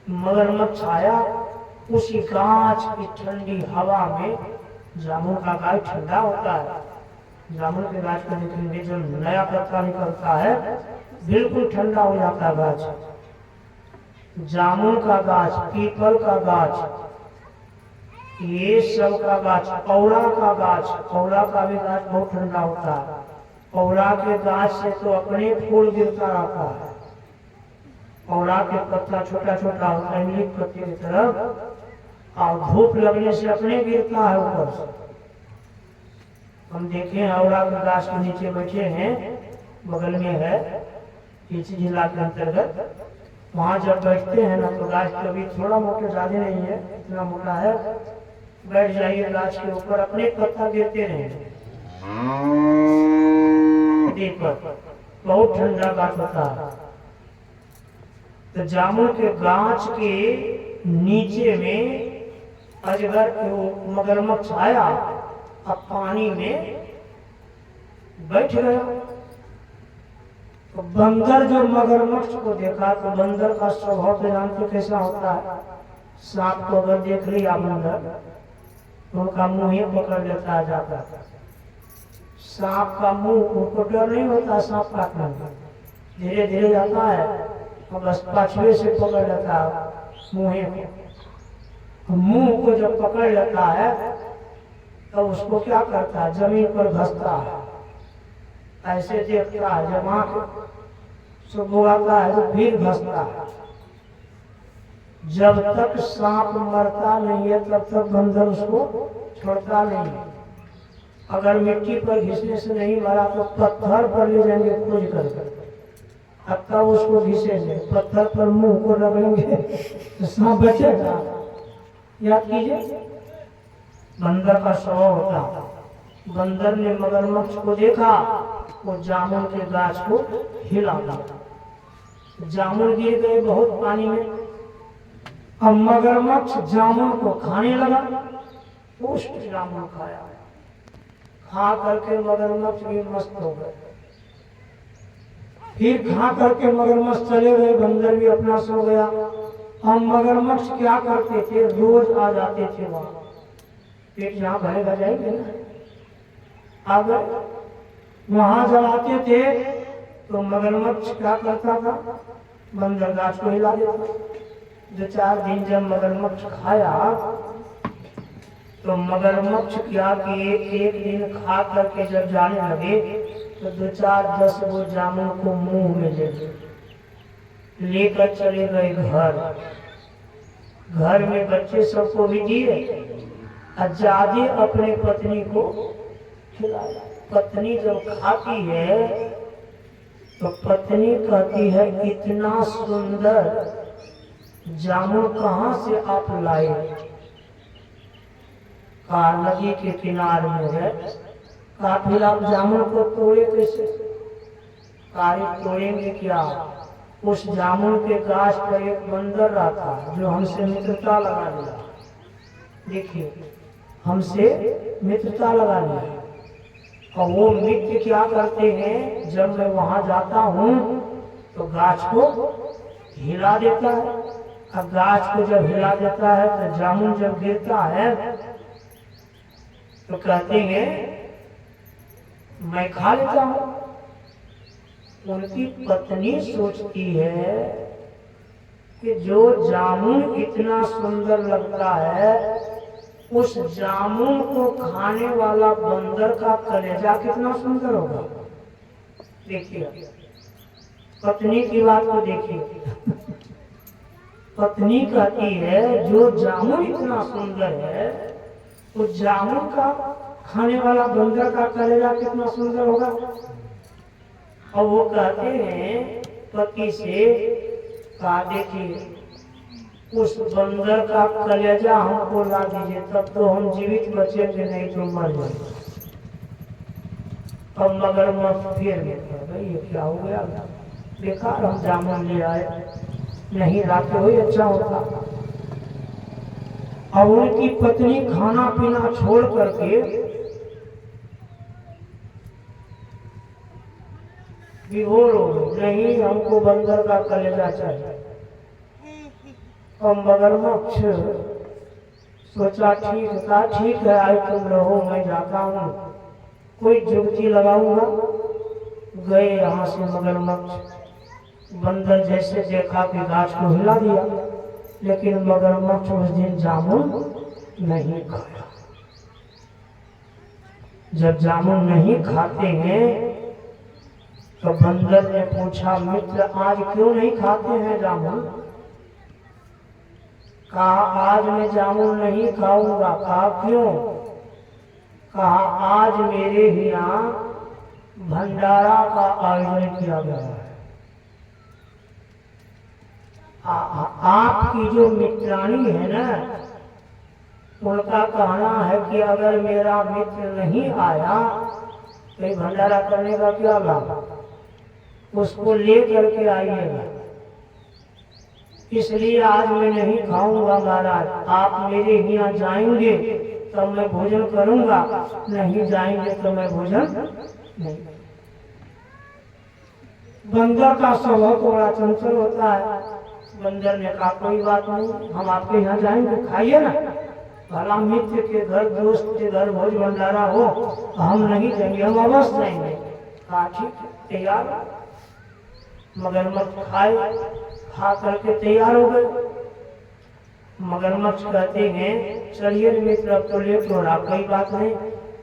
मगरमच्छ आया, उसी गाछ की ठंडी हवा में, जामुन का गाछ ठंडा होता है, जामुन के गाछ को देखेंगे जो नया पत्ता निकलता है बिल्कुल ठंडा हो जाता है गाछ। जामुन का गाछ, पीपल का गाछ, ये सब का गाछ, औरा का गाछ, औरा का भी गाछ बहुत ठंडा होता है। औरा के गाछ से तो अपने फूल गिरता रहता है। औरा के पत्ता छोटा छोटा होता है नीम पत्ते की तरफ, और धूप लगने से अपने गिरता है ऊपर से। हम देखे हैं औरा के गाछ के नीचे बैठे हैं, बगल में है किसी जिला के अंतर्गत, वहां जब बैठते हैं ना तो गाछ कभी थोड़ा मोटा ज्यादा नहीं है, इतना मोटा है, बैठ जाइए गाछ के ऊपर, अपने पत्ता गिरते रहेंगे पर, बहुत ठंडा गाछ होता है। तो जामुन के गाछ के नीचे में अजगर मगरमच्छ आया, अब पानी में बैठ गया। तो बंदर जो मगरमच्छ को देखा, तो बंदर का स्वभाव तो जानते कैसा होता है, सांप को अगर देख लिया बंदर तो उनका मुंह ही पकड़ लेता है जाता। सांप का मुंह, उनको डर नहीं होता सांप काटने का, धीरे धीरे जाता है और बस पाछुए से पकड़ लेता है मुंह को। मुंह को जब पकड़ लेता है तो उसको क्या करता है, जमीन पर घसता है, ऐसे देखता है, जब आंख सुबह है तो फिर घसता है। जब तक सांप मरता नहीं है तब तक बंदर उसको छोड़ता नहीं। अगर मिट्टी पर घिसने से नहीं मरा तो पत्थर पर ले जाएंगे खोज कर, अब तक उसको घिसेंगे, पत्थर पर मुंह को रगड़ेंगे तो सांप बचेगा। याद कीजिए, बंदर का स्वभाव होता। बंदर ने मगरमच्छ को देखा, वो जामुन के गाछ को हिला दिया, जामुन गिर गए बहुत पानी में। अब मगरमच्छ जामुन को खाने लगा, पुष्ट जामुन खाया, खा करके मगरमच्छ भी मस्त हो गए। फिर खा करके मगरमच्छ चले गए, बंदर भी अपना सो गया। हम मगरमच्छ क्या करते थे, रोज आ जाते थे वहां, पेट जहाँ भरेगा जाएंगे ना, अगर वहां जब आते थे तो मगरमच्छ क्या करता था, बंदर गाछ को हिला देता। 2-4 दिन जब मगरमच्छ खाया तो मगरमच्छ क्या कि एक दिन खा करके जब जाने लगे तो 2-4-10 वो जामुन को मुंह में लेकर चले गए घर। घर में बच्चे सबको भी दिए और ज्यादा अपने पत्नी को खिलाया। पत्नी जब खाती है तो पत्नी कहती है, इतना सुंदर जामुन कहाँ से आप लाए? कहा नदी के किनारे में है। कहा फिर आप जामुन को तोड़े कैसे? कहा तोड़ेंगे क्या, उस जामुन के गाछ पर एक बंदर रहता जो हमसे मित्रता लगा लिया। देखिए, हमसे मित्रता लगा लिया, और वो मित्र क्या करते हैं, जब मैं वहां जाता हूँ तो गाछ को हिला देता है, और गाछ को जब हिला देता है तो जामुन जब गिरता है तो कहते हैं मैं खा लेता हूँ। उनकी पत्नी सोचती है कि जो जामुन इतना सुंदर लगता है, उस जामुन को खाने वाला बंदर का कलेजा कितना सुंदर होगा। देखिए, पत्नी की बात को देखिए। पत्नी कहती है जो जामुन इतना सुंदर है, उस जामुन का खाने वाला बंदर का कलेजा कितना सुंदर होगा। और वो कहते हैं पति से, कहा देखिए उस बंदर का कलेजा हमको ला दीजिए, तब तो हम जीवित बचेंगे, नहीं तो मर जाएंगे। अब मगरमच्छ फिर भाई ये क्या हो गया, बेकार हम जामुन ले आए, नहीं लाते हुए अच्छा होता। अब उनकी पत्नी खाना पीना छोड़ करके विभोर हो गई, नहीं हमको बंदर का कलेजा चाहिए। और मगरमच्छ सोचा ठीक है आज तुम रहो, मैं जाता हूँ, कोई जुगती लगाऊंगा। गए यहाँ से मगरमच्छ। बंदर जैसे देखा कि गाछ को हिला दिया, लेकिन मगरमच्छ उस दिन जामुन नहीं खाया। जब जामुन नहीं खाते हैं तो बंदर ने पूछा, मित्र आज क्यों नहीं खाते हैं जामुन? कहा आज मैं जामुन नहीं खाऊंगा। कहा क्यों? कहा आज मेरे यहाँ भंडारा का आयोजन किया गया है। आपकी जो मित्राणी है ना, उनका कहना है कि अगर मेरा मित्र नहीं आया तो भंडारा करने का क्या लाभ, उसको ले करके आइएगा। इसलिए आज मैं नहीं खाऊंगा महाराज, आप मेरे यहाँ जाएंगे तो मैं भोजन करूंगा, नहीं जाएंगे तो मैं भोजन नहीं। बंदर का स्वभाव थोड़ा चंचल होता है। बंदर ने कहा कोई बात नहीं, हम आपके यहाँ जाएंगे, खाइए ना। भला मित्र के घर, दोस्त के घर भोज भंडारा हो, हम नहीं जाएंगे, हम अवश्य जाएंगे। कहा ठीक है, तैयार। मगरमच्छ खाए, खा करके तैयार हो गए। मगरमच्छ कहते हैं चलिए मित्र अब तो लेट हो रहा, कोई बात नहीं।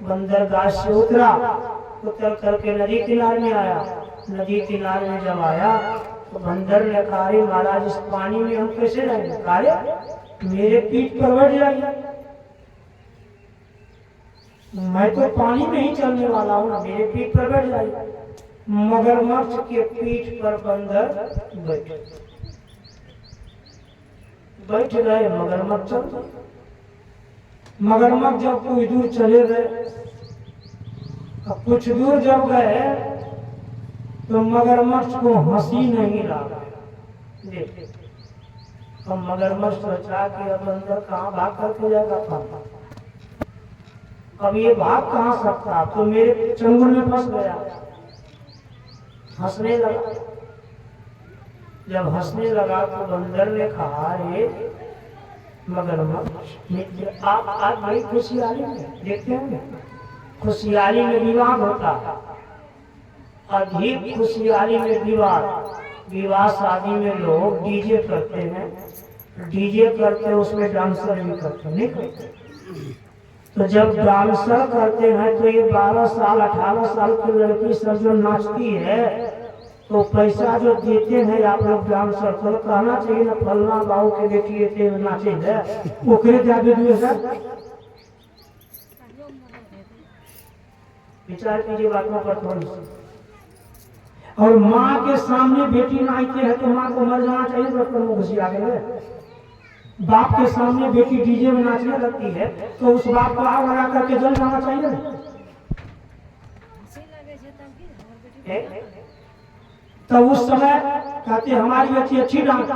बंदर गाछ से उतर करके नदी किनारे में आया। नदी किनारे में जब आया तो बंदर ने कहा महाराज इस पानी में हम कैसे जाएंगे? कहा मेरे पीठ पर बैठ जाइए, मैं तो पानी में ही चलने वाला हूँ, मेरे पीठ पर बैठ जाइए। मगरमच्छ के पीठ पर बंदर बैठ गए। मगरमच्छ जब कुछ दूर चले गए, कुछ दूर जब गए तो मगरमच्छ को हंसी नहीं लगा। तो मगरमच्छ सोचा कि अब अंदर कहाँ भाग करके जाएगा, अब ये भाग कहाँ सकता, तो मेरे चंगुल में फंस गया। हंसने लगा। जब हंसने लगा तो बंदर ने कहा रे मगरमच्छ, आप आज बड़ी खुशहाली में देखते हैं, खुशहाली में विवाद होता है, अधिक खुशहाली में विवाह शादी में लोग डीजे करते हैं, डीजे करते उसमें डांसर भी करते नहीं करते। तो जब डांसर करते हैं तो ये 12 साल 18 साल की लड़की सब जो नाचती है तो पैसा जो देते हैं आप लोग डांसर को, कहना चाहिए ना फलना बाबू के बेटी थे नाचे है, ओकरे जादू दिए सर। विचार कीजिए बातों पर थोड़ी। और माँ के सामने बेटी नाचते हैं तो माँ को मर जाना चाहिए, बचपन में घुसी आ गए। बाप के सामने बेटी डीजे में नाचने लगती है तो उस बाप को आग लगा करके जल जाना चाहिए। तो उस समय कहते हमारी बेटी अच्छी डांस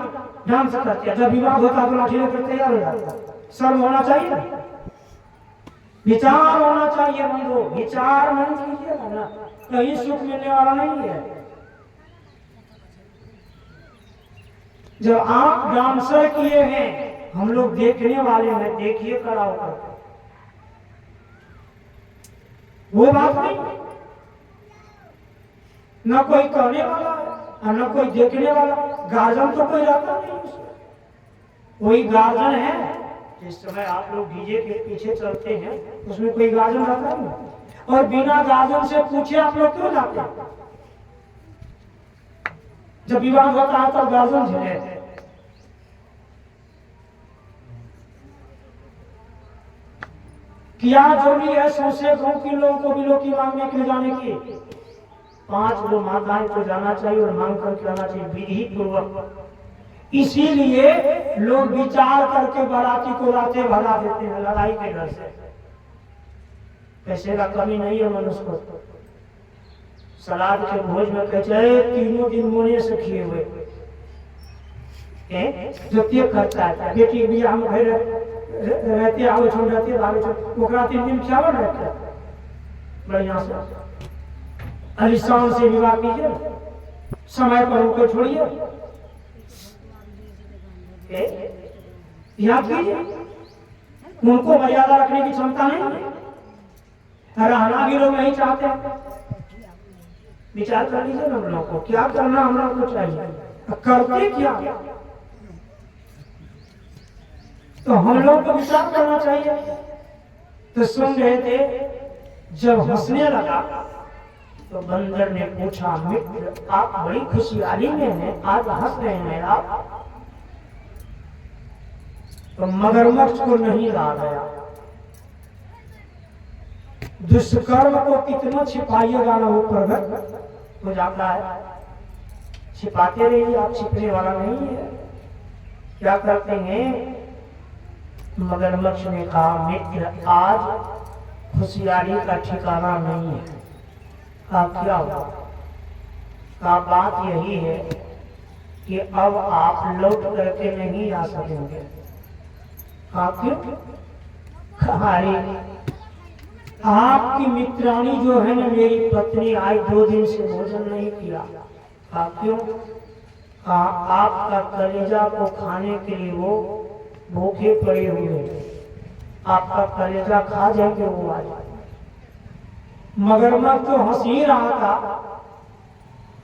करती है, जब विवाह होता तो लाठी लेकर तैयार हो जाता। शर्म होना चाहिए, विचार होना चाहिए बंधु, विचार नहीं कीजिएगा ना कहीं सुख मिलने वाला नहीं है। जब आप डांसर किए हैं, हम लोग देखने वाले हैं, देखिए कराओ करके वो बात नहीं, न कोई कहने वाला है न कोई देखने वाला। गार्जन तो कोई रहता नहीं उसमें, कोई गार्जन है। जिस समय आप लोग डीजे के पीछे चलते हैं उसमें कोई गार्जन रहता नहीं, और बिना गार्जन से पूछे आप लोग क्यों जाते हैं? जब विवाह होता है तब गार्जन है। क्या जरूरी है सौसे गांव के लोगों को बिलोकी मांगने के लिए जाने की? 5 लोग माताएं को जाना चाहिए और मांग करके आना चाहिए विधि पूर्वक। इसीलिए लोग विचार करके बाराती को रातें भगा देते हैं लड़ाई के डर से। पैसे का कमी नहीं है मनुष्य को। सलाद के भोज में कहते 3 दिन मोने से खिए हुए जो त्याग करता है, बेटी बियाह में घर रहते आगे छोड़ जाते आगे छोड़ 3 दिन क्या बन रहता है बढ़िया से अलिशान से विवाह कीजिए, समय पर उनको छोड़िए। याद कीजिए, उनको मर्यादा रखने की क्षमता नहीं है, रहना भी लोग नहीं चाहते। विचार कर लीजिए हम लोग को क्या करना हम लोग को चाहिए, करते क्या, तो हम लोग को विचार करना चाहिए। तो सुन रहे थे, जब हंसने लगा तो बंदर ने पूछा, मित्र आप बड़ी खुशहाली में हैं, आज हंस रहे हैं आप? तो मगरमच्छ को नहीं रहा गया। दुष्कर्म को कितना छिपाइएगा ना वो प्रगट हो जाता है। छिपाते रहिए, आप छिपने वाला नहीं है। क्या करते हैं? मगरमच्छ ने कहा, मित्र आज खुशहाली का ठिकाना नहीं है। कहा क्या हुआ? कहा बात यही है कि अब आप लौट करके नहीं आ सकेंगे। कहा क्यों? कहा आपकी मित्राणी जो है ना, मेरी पत्नी आज 2 दिन से भोजन नहीं किया। कहा क्यों? कहा आपका कलेजा को खाने के लिए वो भूखे पड़े हुए, आपका कलेजा खा जाएंगे वो आज। मगरमच्छ तो हंस ही रहा था।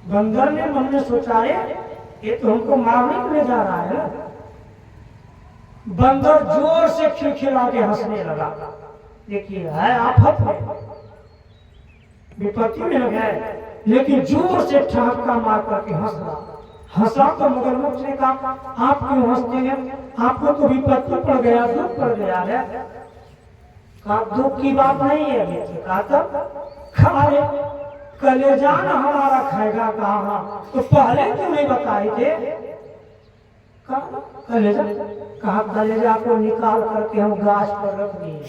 बंदर ने मन में सोचा, ये तो हमको मारने के लिए जा रहा है ना। बंदर जोर से खिलखिला के हंसने लगा। देखिए है आफत में, विपत्ति में लग गए, लेकिन जोर से ठहाका मार करके हंस रहा। हंसा तो मगरमच्छ ने कहा, आप क्यों हंसते हैं? आपको तो विपत्ति पड़ गया, दुख पड़ गया है। कहा दुख की बात नहीं है मित्र। कहा तब खाए कलेजा ना हमारा खाएगा। कहा तो पहले क्यों नहीं बताए थे? कहा कलेजा, कहा कलेजा को निकाल करके हम गाछ पर रख दिए।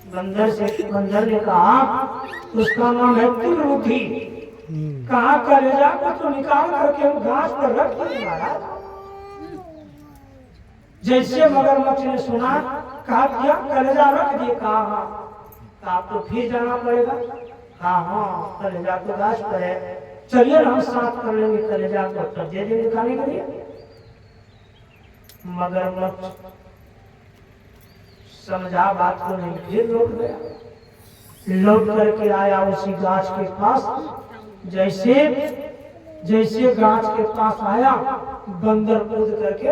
बंदर ने कहा उसका नाम है तुलरुधि। कहा कलेजा को तो निकाल करके हम घास पर रख दिए महाराज। जैसे मगरमच्छ ने सुना, कहा क्या कलेजा रख दिए? कहा हाँ। तो फिर जाना पड़ेगा। हाँ कलेजा तो घास पर है, चलिए हम साथ कर लेंगे कलेजा को, तो दे देंगे खाने के लिए। मगरमच्छ समझा बात को नहीं, फिर लौट गया। लौट करके आया उसी गाछ के पास। जैसे गाछ के पास आया, बंदर कूद करके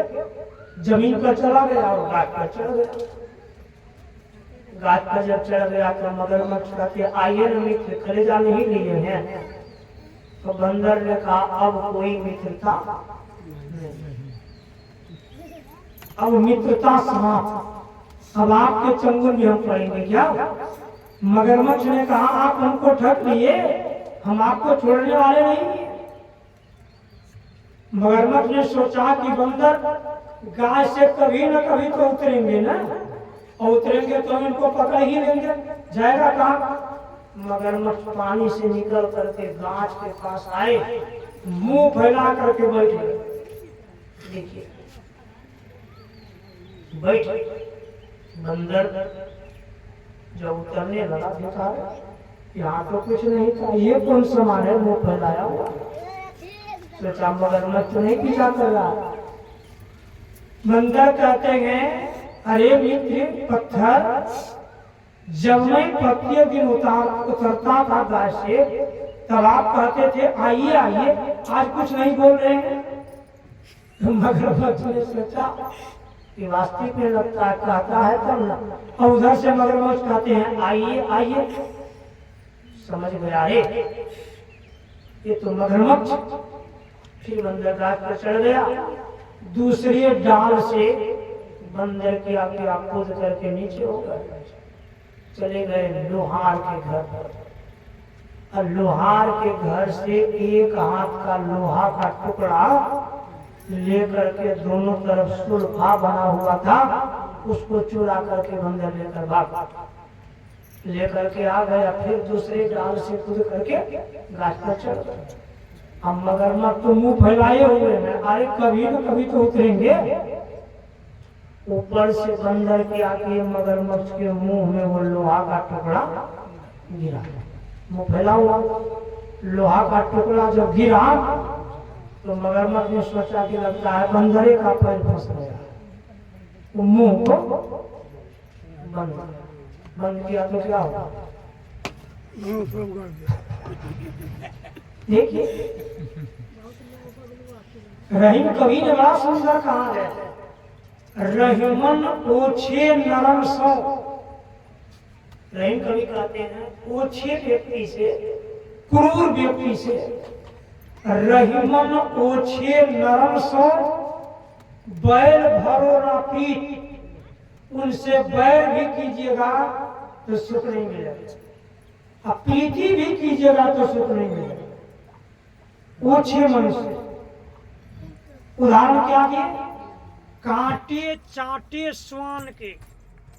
जमीन पर चला गया और गाछ पर चढ़ गया। गाछ पर जब चढ़ गया तो मगरमच्छ कहते, आइए न मित्र, कलेजा नहीं लिए हैं। तो बंदर ने कहा अब कोई मित्रता, अब मित्रता समाप्त, अब आपके चंगुल में हम पड़ेंगे क्या? मगरमच्छ ने कहा आप हमको ठग लिए, हम आपको छोड़ने वाले नहीं। मगरमच्छ ने सोचा कि बंदर गाय से कभी न कभी तो उतरेंगे ना, और उतरेंगे तो इनको पकड़ ही लेंगे, जाएगा कहाँ? मगरमच्छ पानी से निकल करके गाछ के पास आए, मुंह फैला करके बैठ गए। देखिए बैठ। बंदर जब उतरने लगा, देखा यहाँ तो कुछ नहीं था, ये कौन सामान है मुंह फैलाया हुआ? सोचा मगरमच्छ तो नहीं पीछा कर रहा। बंदर कहते हैं, अरे मित्र पत्थर, जब मैं प्रत्येक दिन उतरता था गाछ से, तब आप कहते थे आइए आइए, आज कुछ नहीं बोल रहे हैं। तो मगरमच्छ ने सोचा कि वास्तविक में लगता है कहता है तब ना, और उधर से मगरमच्छ कहते हैं आइए आइए। समझ गया रे, ये तो मगरमच्छ। फिर बंदर गाछ पर चढ़ गया, दूसरे डाल से बंदर की आगे कूद करके नीचे हो गए, चले गए लोहार के घर पर। और लोहार के घर से एक हाथ का लोहा का टुकड़ा लेकर के दोनों तरफ सुल्फा बना हुआ था, उसको चुरा करके बंदर लेकर भागा, लेकर के आ गया। फिर दूसरे डाल से कूद करके गाछ पर चढ़ गया। हम मगरमच्छ तो मुंह फैलाए हुए हैं, अरे कभी न कभी तो उतरेंगे। ऊपर से बंदर के आगे मगरमच्छ के मुंह में वो लोहा का टुकड़ा गिरा, मुंह फैला हुआ। लोहा का टुकड़ा जब गिरा तो मगरमच्छ ने सोचा कि लगता है बंदरे का पैर फंस गया, वो मुंह को बंद किया तो क्या होगा? देखिए रहीम कवि ने बड़ा सुंदर कहा है, रहीमन ओछे नरम सौ। रहीम कवि कहते हैं ओछे व्यक्ति से, क्रूर व्यक्ति से, रहीमन ओछे नरम सौ, बैल भरो ना प्रीत। उनसे बैर भी कीजिएगा तो सुख नहीं मिलेगा, और प्रीति भी कीजिएगा तो सुख नहीं मिलेगा। ओछे मनुष्य उदाहरण क्या दिए? कांटे चाटे श्वान के।